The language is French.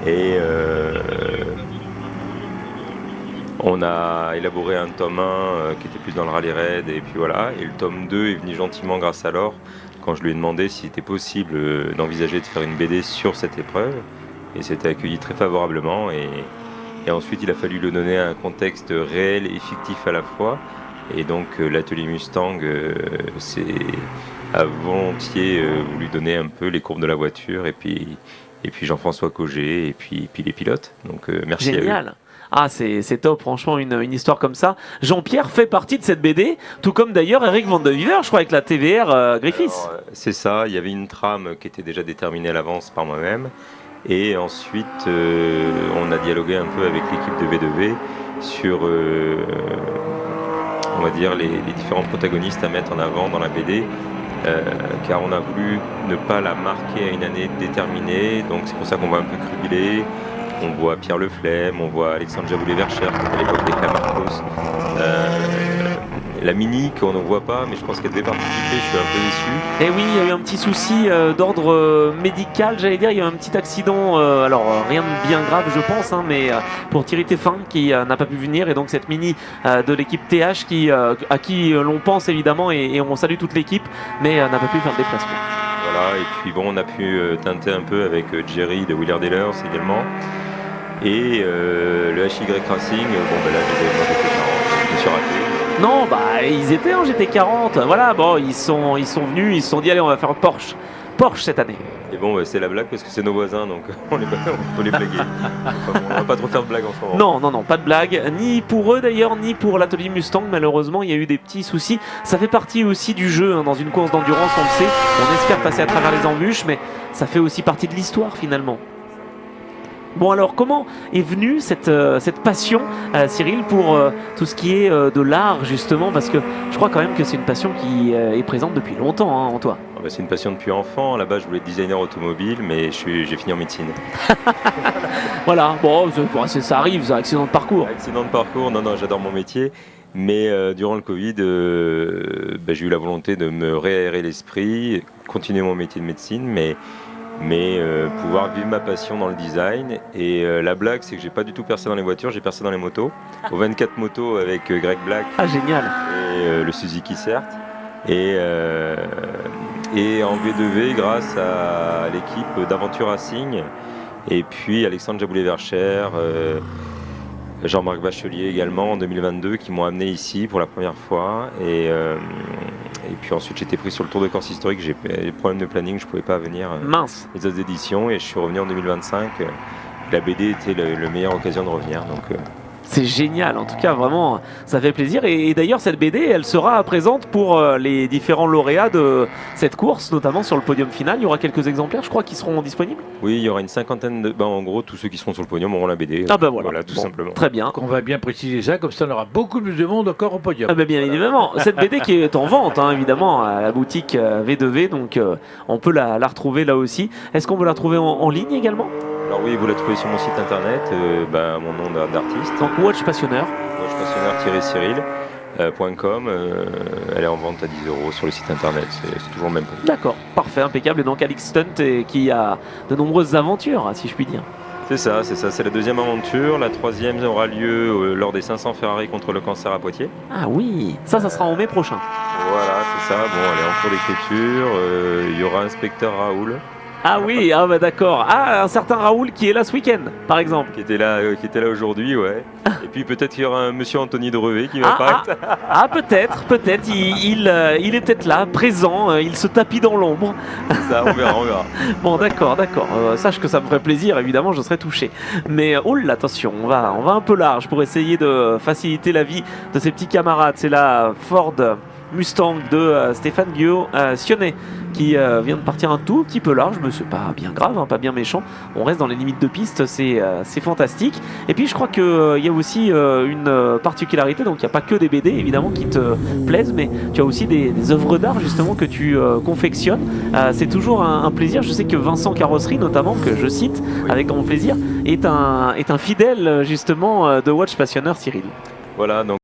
Et on a élaboré un tome 1 qui était plus dans le rallye raid, et puis voilà. Et le tome 2 est venu gentiment grâce à Laure, quand je lui ai demandé s'il était possible d'envisager de faire une BD sur cette épreuve. Et c'était accueilli très favorablement. Et ensuite, il a fallu lui donner un contexte réel et fictif à la fois. Et donc, l'atelier Mustang a volontiers voulu donner un peu les courbes de la voiture. Et puis Jean-François Cogé, et puis les pilotes. Donc, merci à eux. Génial. Ah, c'est top, franchement, une histoire comme ça. Jean-Pierre fait partie de cette BD, tout comme d'ailleurs Eric Van de Viver, je crois, avec la TVR Griffiths. C'est ça, il y avait une trame qui était déjà déterminée à l'avance par moi-même. Et ensuite, on a dialogué un peu avec l'équipe de V2V sur, on va dire, les différents protagonistes à mettre en avant dans la BD. Car on a voulu ne pas la marquer à une année déterminée, donc c'est pour ça qu'on voit un peu Crubilé. On voit Pierre Leflemme, on voit Alexandre Jaboulet-Vercher, qui était à l'époque des Camarcos. La Mini, qu'on ne voit pas, mais je pense qu'elle devait participer, je suis un peu déçu. Et oui, il y a eu un petit souci d'ordre médical, j'allais dire, il y a eu un petit accident, alors rien de bien grave je pense, hein, mais pour Thierry Teffin qui n'a pas pu venir, et donc cette Mini de l'équipe TH à qui l'on pense évidemment, et on salue toute l'équipe, mais n'a pas pu faire le déplacement. Voilà, et puis bon, on a pu teinter un peu avec Jerry de Wheeler Dealers également. Et le HY Racing, bon ben là je me suis raté. Non, bah ils étaient en GT40, voilà, bon ils sont venus, ils se sont dit allez on va faire Porsche cette année. Et bon c'est la blague parce que c'est nos voisins, donc on peut les blaguer. Enfin, on va pas trop faire de blagues en ce moment. Non, pas de blague, ni pour eux d'ailleurs, ni pour l'atelier Mustang, malheureusement il y a eu des petits soucis. Ça fait partie aussi du jeu, hein, dans une course d'endurance on le sait, on espère passer à travers les embûches, mais ça fait aussi partie de l'histoire finalement. Bon alors, comment est venue cette passion, Cyril, pour tout ce qui est de l'art, justement, parce que je crois quand même que c'est une passion qui est présente depuis longtemps hein, en toi. C'est une passion depuis enfant. Là-bas, je voulais être designer automobile, mais j'ai fini en médecine. Voilà, bon, ça arrive, c'est un accident de parcours. Accident de parcours, non, j'adore mon métier. Mais durant le Covid, j'ai eu la volonté de me réaérer l'esprit, continuer mon métier de médecine, mais pouvoir vivre ma passion dans le design. Et la blague, c'est que j'ai pas du tout percé dans les voitures, j'ai percé dans les motos. Au 24 motos avec Greg Black. Ah, génial. Et le Suzuki, certes. Et en V2V, grâce à l'équipe d'Aventure Racing. Et puis Alexandre Jaboulet-Vercher, Jean-Marc Bachelier également en 2022, qui m'ont amené ici pour la première fois. Et puis ensuite j'étais pris sur le Tour de Corse historique, j'ai des problèmes de planning, je ne pouvais pas venir mince les autres éditions, et je suis revenu en 2025. La BD était la meilleure occasion de revenir. Donc, c'est génial, en tout cas vraiment ça fait plaisir, et d'ailleurs cette BD elle sera présente pour les différents lauréats de cette course, notamment sur le podium final. Il y aura quelques exemplaires je crois qui seront disponibles. Oui, il y aura une cinquantaine de... en gros tous ceux qui seront sur le podium auront la BD. Ah voilà, tout simplement. Très bien. Donc on va bien préciser ça, comme ça on aura beaucoup plus de monde encore au podium. Ah bien évidemment, cette BD qui est en vente hein, évidemment à la boutique V2V, donc on peut la retrouver là aussi. Est-ce qu'on peut la retrouver en ligne également? Alors oui, vous la trouvez sur mon site internet, mon nom d'artiste. Donc Watch Passionneur. Watchpassionneur-cyril.com. Elle est en vente à 10 € sur le site internet, c'est toujours le même prix. D'accord, parfait, impeccable. Et donc Alex Stunt qui a de nombreuses aventures, si je puis dire. C'est ça, c'est la deuxième aventure. La troisième aura lieu lors des 500 Ferrari contre le cancer à Poitiers. Ah oui, ça sera en mai prochain. Voilà, c'est ça. Bon, elle est en cours d'écriture. Il y aura Inspecteur Raoul. Ah oui, ah bah d'accord. Ah, un certain Raoul qui est là ce week-end, par exemple. Qui était là aujourd'hui, ouais. Et puis peut-être qu'il y aura un monsieur Anthony de Revé qui va apparaître. Peut-être. Il est peut-être là, présent. Il se tapit dans l'ombre. Ça, on verra. Bon, d'accord. Sache que ça me ferait plaisir, évidemment, je serais touché. Mais oh là, attention, on va un peu large pour essayer de faciliter la vie de ces petits camarades. C'est la Ford Mustang de Stéphane Guillaume Sionnet qui vient de partir un tout petit peu large, mais c'est pas bien grave, hein, pas bien méchant. On reste dans les limites de piste, c'est fantastique. Et puis je crois qu'il y a aussi une particularité, donc il n'y a pas que des BD évidemment qui te plaisent, mais tu as aussi des œuvres d'art justement que tu confectionnes. C'est toujours un plaisir. Je sais que Vincent Carrosserie notamment, que je cite avec grand plaisir, est un fidèle justement de Watch Passionneur, Cyril. Voilà, donc